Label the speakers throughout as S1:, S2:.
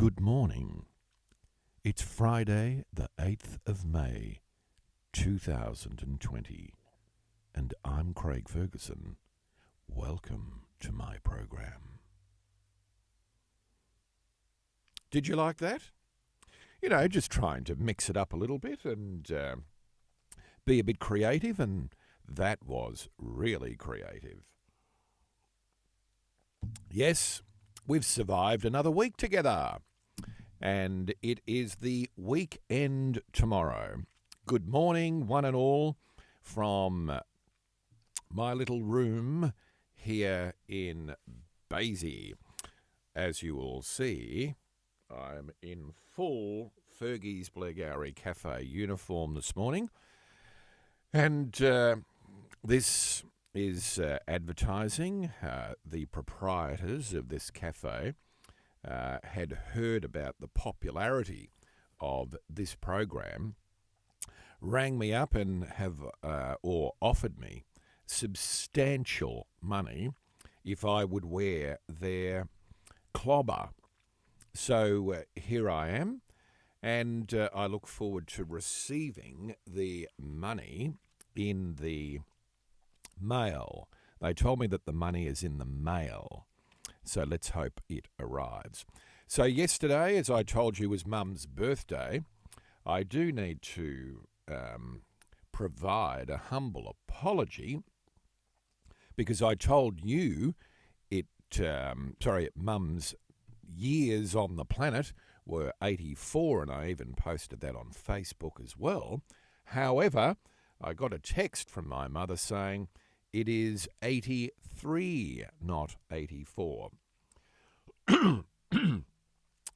S1: Good morning. It's Friday, the 8th of May, 2020, and I'm Craig Ferguson. Welcome to my program. Did you like that? Just trying to mix it up a little bit and be a bit creative, and that was really creative. Yes, we've survived another week together, and it is the weekend tomorrow. Good morning, one and all, from my little room here in Basie. As you will see, I'm in full Fergie's Blairgowrie Cafe uniform this morning, and this is advertising. The proprietors of this cafe had heard about the popularity of this program, rang me up and have or offered me substantial money if I would wear their clobber. So here I am, and I look forward to receiving the money in the mail. They told me that the money is in the mail, so let's hope it arrives. So yesterday, as I told you, was Mum's birthday. I do need to provide a humble apology because I told you Mum's years on the planet were 84, and I even posted that on Facebook as well. However, I got a text from my mother saying it is 83, not 84.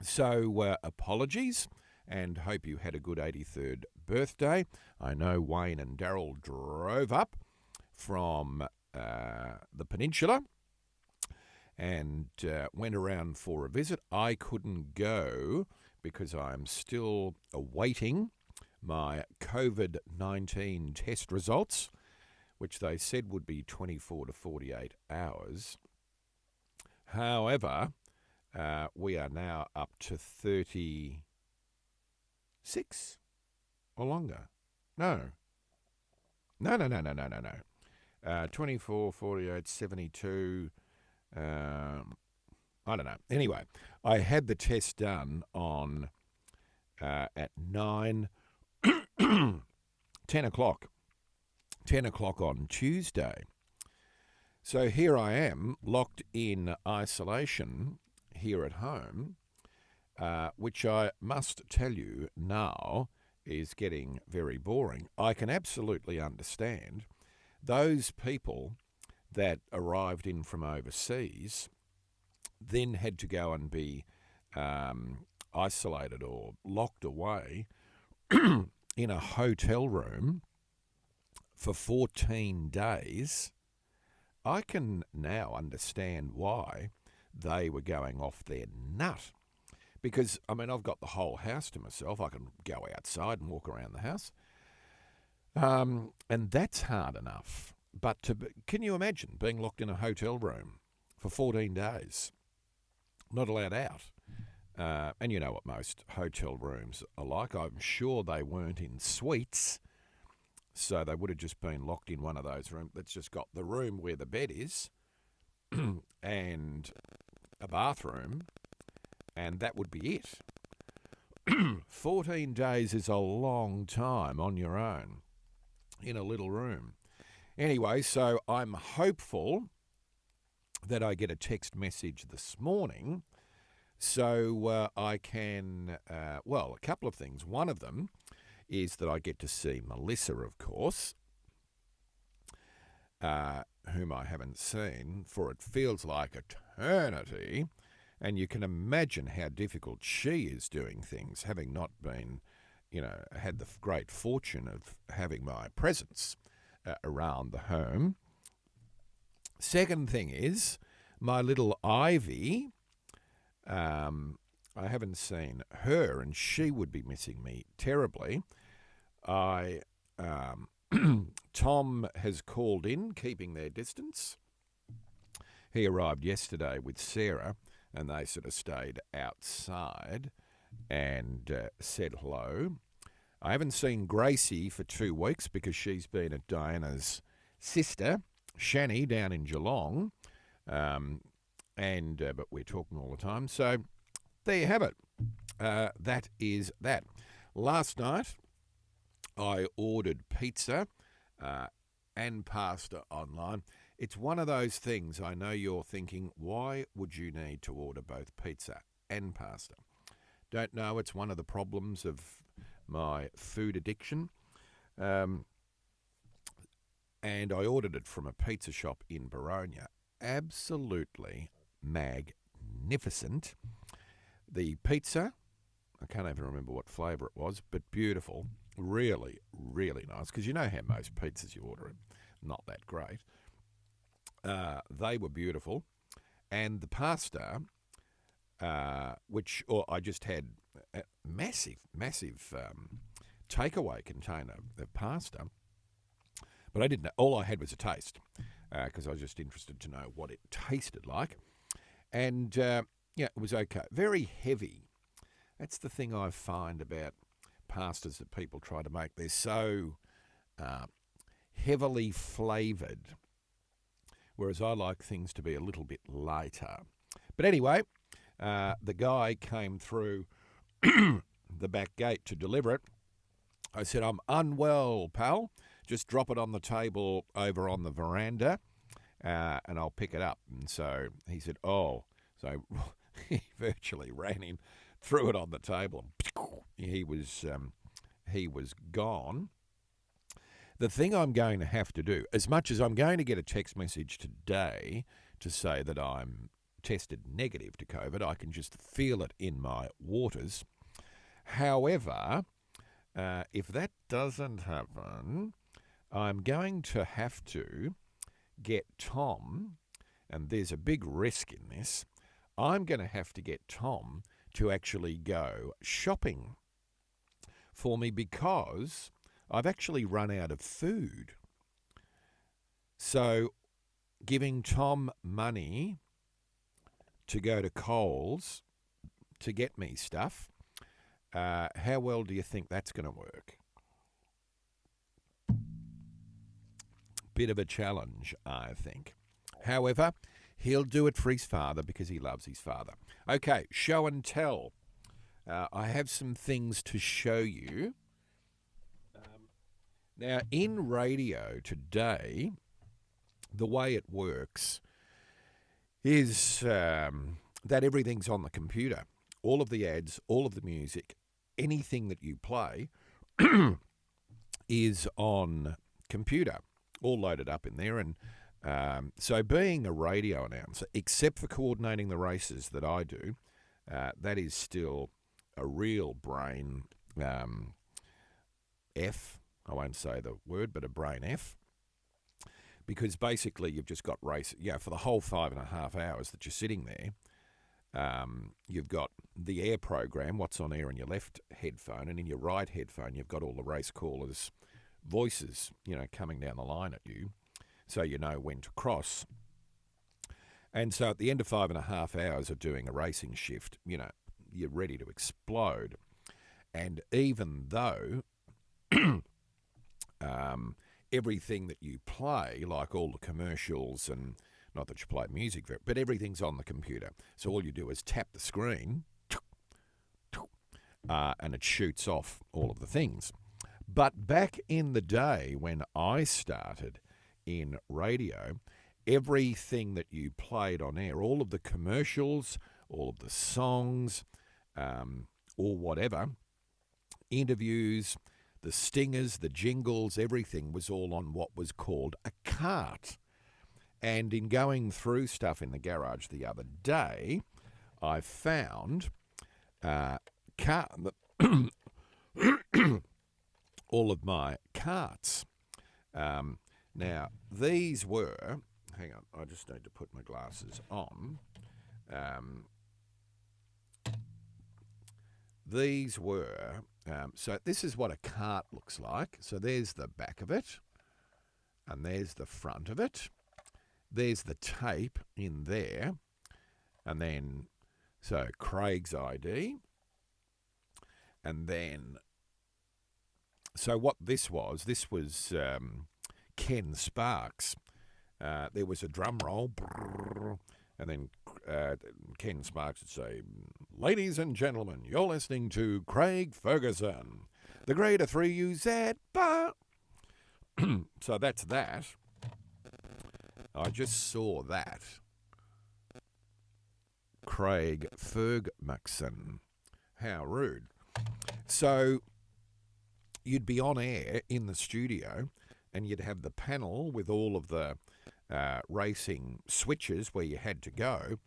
S1: So apologies, and hope you had a good 83rd birthday. I know Wayne and Daryl drove up from the peninsula and went around for a visit. I couldn't go because I'm still awaiting my COVID-19 test results, which they said would be 24 to 48 hours. However, we are now up to 36 or longer. No. 24, 48, 72. I don't know. Anyway, I had the test done on at 10 o'clock. 10 o'clock on Tuesday. So here I am, locked in isolation here at home, which I must tell you now is getting very boring. I can absolutely understand those people that arrived in from overseas then had to go and be isolated or locked away in a hotel room for 14 days. I can now understand why they were going off their nut. Because, I've got the whole house to myself. I can go outside and walk around the house. And that's hard enough. But can you imagine being locked in a hotel room for 14 days? Not allowed out. And you know what most hotel rooms are like. I'm sure they weren't in suites. So they would have just been locked in one of those rooms that's just got the room where the bed is and a bathroom, and that would be it. 14 days is a long time on your own in a little room. Anyway, so I'm hopeful that I get a text message this morning so I can, a couple of things. One of them is that I get to see Melissa, of course, whom I haven't seen for it feels like eternity, and you can imagine how difficult she is doing things, having not been, had the great fortune of having my presence around the home. Second thing is my little Ivy. I haven't seen her, and she would be missing me terribly. Tom has called in, keeping their distance. He arrived yesterday with Sarah and they sort of stayed outside and said hello. I haven't seen Gracie for 2 weeks because she's been at Diana's sister, Shani, down in Geelong, but we're talking all the time. So there you have it. That is that. Last night, I ordered pizza and pasta online. It's one of those things, I know you're thinking, why would you need to order both pizza and pasta? Don't know, it's one of the problems of my food addiction. And I ordered it from a pizza shop in Baronia. Absolutely magnificent. The pizza, I can't even remember what flavour it was, but beautiful. Really, really nice. Because you know how most pizzas you order are not that great. They were beautiful. And the pasta, I just had a massive takeaway container of pasta. But I didn't know. All I had was a taste because I was just interested to know what it tasted like. And, it was okay. Very heavy. That's the thing I find about pastas that people try to make. They're so heavily flavoured, whereas I like things to be a little bit lighter. But anyway, the guy came through the back gate to deliver it. I said, I'm unwell, pal. Just drop it on the table over on the veranda and I'll pick it up. And so he said, oh. So he virtually ran in, threw it on the table. He was gone. The thing I'm going to have to do, as much as I'm going to get a text message today to say that I'm tested negative to COVID, I can just feel it in my waters. However, if that doesn't happen, I'm going to have to get Tom, and there's a big risk in this, I'm going to have to get Tom to actually go shopping for me because I've actually run out of food. So giving Tom money to go to Coles to get me stuff, how well do you think that's going to work? Bit of a challenge, I think. However, he'll do it for his father because he loves his father. Okay, show and tell. I have some things to show you. Now, in radio today, the way it works is that everything's on the computer. All of the ads, all of the music, anything that you play is on computer, all loaded up in there. And so being a radio announcer, except for coordinating the races that I do, that is still a real brain F. I won't say the word, but a brain F. Because basically you've just got race, for the whole 5.5 hours that you're sitting there, you've got the air program, what's on air in your left headphone, and in your right headphone you've got all the race callers' voices, coming down the line at you, so you know when to cross. And so at the end of 5.5 hours of doing a racing shift, you're ready to explode. And even though everything that you play, like all the commercials, and not that you play music, but everything's on the computer. So all you do is tap the screen, and it shoots off all of the things. But back in the day when I started in radio, everything that you played on air, all of the commercials, all of the songs, or whatever, interviews, the stingers, the jingles, everything was all on what was called a cart. And in going through stuff in the garage the other day, I found all of my carts. Now, these were... Hang on, I just need to put my glasses on. These were... so this is what a cart looks like. So there's the back of it, and there's the front of it. There's the tape in there, and then So Craig's ID. And then, so what this was Ken Sparks. There was a drum roll, and then Ken Sparks would say, "Ladies and gentlemen, you're listening to Craig Ferguson, the Grade 3UZ bar." So that's that. I just saw that. Craig Ferguson. How rude. So you'd be on air in the studio and you'd have the panel with all of the racing switches where you had to go,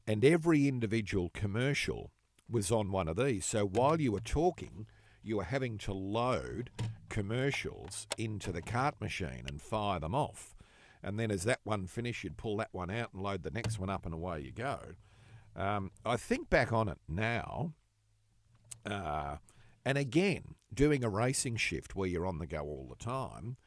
S1: and every individual commercial was on one of these. So while you were talking, you were having to load commercials into the cart machine and fire them off. And then as that one finished, you'd pull that one out and load the next one up, and away you go. I think back on it now, and again, doing a racing shift where you're on the go all the time,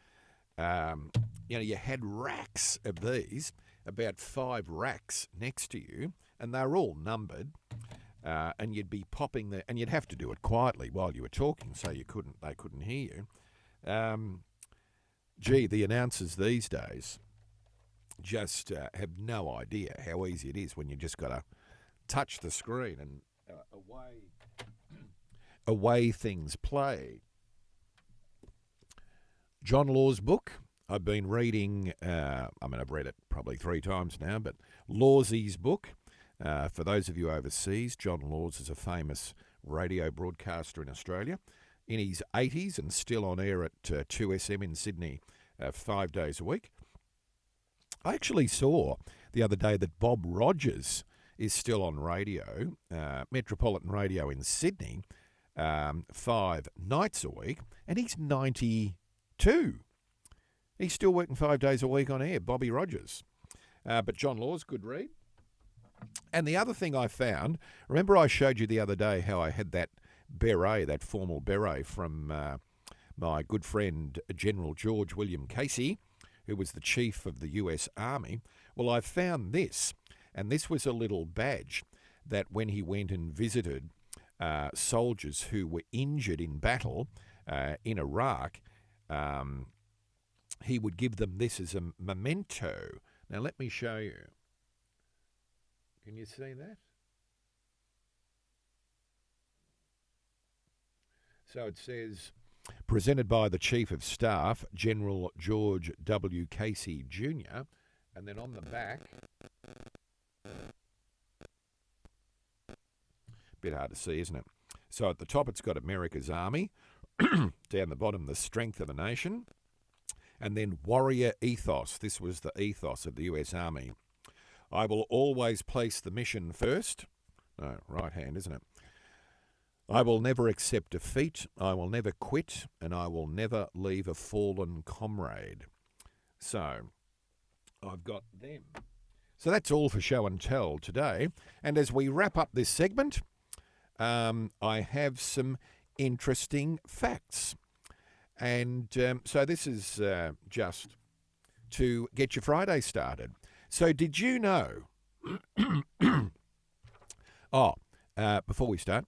S1: you had racks of these, about 5 racks next to you, and they're all numbered, and you'd be popping and you'd have to do it quietly while you were talking, so they couldn't hear you. The announcers these days just have no idea how easy it is when you just got to touch the screen and away things play. John Law's book, I've been reading, I've read it probably 3 times now, but Lawsy's book, for those of you overseas, John Laws is a famous radio broadcaster in Australia, in his 80s and still on air at 2SM in Sydney 5 days a week. I actually saw the other day that Bob Rogers is still on radio, Metropolitan Radio in Sydney, 5 nights a week, and he's 92. He's still working 5 days a week on air, Bobby Rogers. But John Law's good read. And the other thing I found, remember I showed you the other day how I had that beret, that formal beret from my good friend General George William Casey, who was the chief of the US Army. Well, I found this, and this was a little badge that when he went and visited soldiers who were injured in battle in Iraq, he would give them this as a memento. Now, let me show you. Can you see that? So it says, presented by the Chief of Staff, General George W. Casey Jr., and then on the back, bit hard to see, isn't it? So at the top it's got America's Army, down the bottom the strength of a nation, and then warrior ethos. This was the ethos of the US Army. I will always place the mission first. No, right hand, isn't it? I will never accept defeat, I will never quit, and I will never leave a fallen comrade. So, I've got them. So that's all for show and tell today. And as we wrap up this segment, I have some interesting facts. And so this is just to get your Friday started. So did you know... before we start...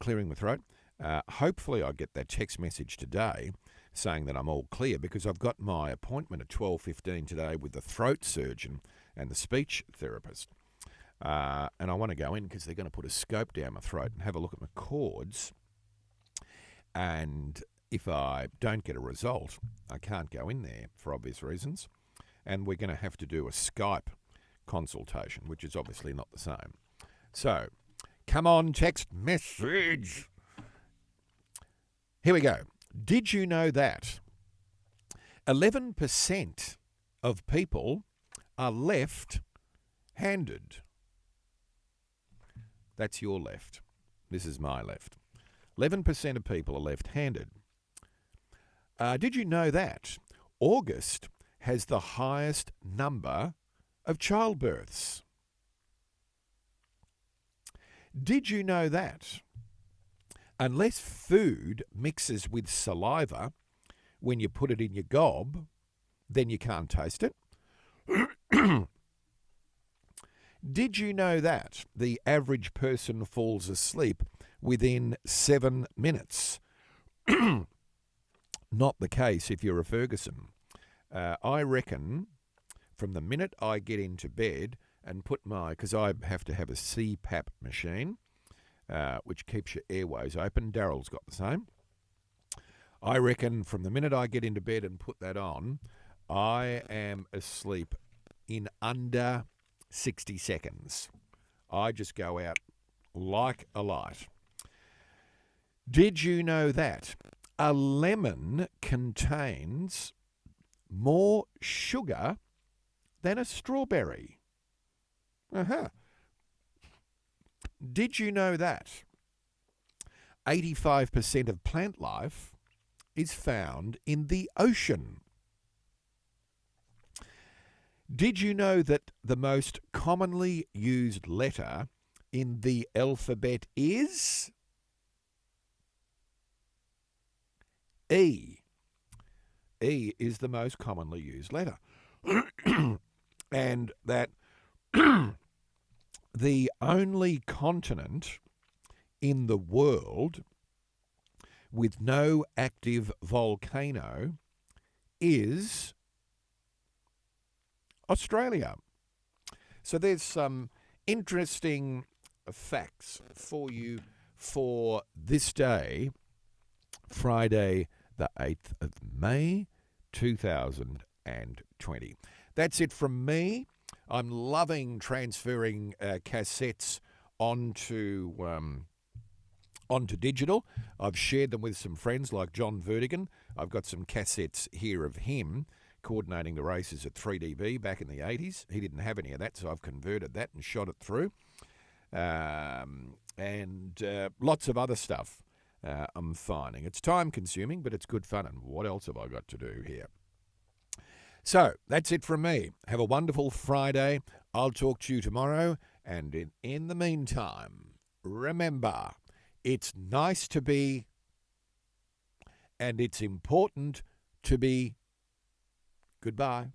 S1: clearing the throat. Hopefully I get that text message today saying that I'm all clear, because I've got my appointment at 12:15 today with the throat surgeon and the speech therapist. And I want to go in because they're going to put a scope down my throat and have a look at my cords. And if I don't get a result, I can't go in there for obvious reasons. And we're going to have to do a Skype consultation, which is obviously not the same. So... come on, text message. Here we go. Did you know that 11% of people are left-handed? That's your left. This is my left. 11% of people are left-handed. Did you know that August has the highest number of childbirths? Did you know that unless food mixes with saliva when you put it in your gob, then you can't taste it? Did you know that the average person falls asleep within 7 minutes? Not the case if you're a Ferguson. I reckon from the minute I get into bed and because I have to have a CPAP machine, which keeps your airways open. Daryl's got the same. I reckon from the minute I get into bed and put that on, I am asleep in under 60 seconds. I just go out like a light. Did you know that a lemon contains more sugar than a strawberry? Did you know that 85% of plant life is found in the ocean? Did you know that the most commonly used letter in the alphabet is E? E is the most commonly used letter. And that the only continent in the world with no active volcano is Australia. So there's some interesting facts for you for this day, Friday the 8th of May, 2020. That's it from me. I'm loving transferring cassettes onto digital. I've shared them with some friends like John Vertigan. I've got some cassettes here of him coordinating the races at 3DB back in the 80s. He didn't have any of that, so I've converted that and shot it through. And lots of other stuff I'm finding. It's time-consuming, but it's good fun. And what else have I got to do here? So, that's it from me. Have a wonderful Friday. I'll talk to you tomorrow. And in the meantime, remember, it's nice to be, and it's important to be. Goodbye.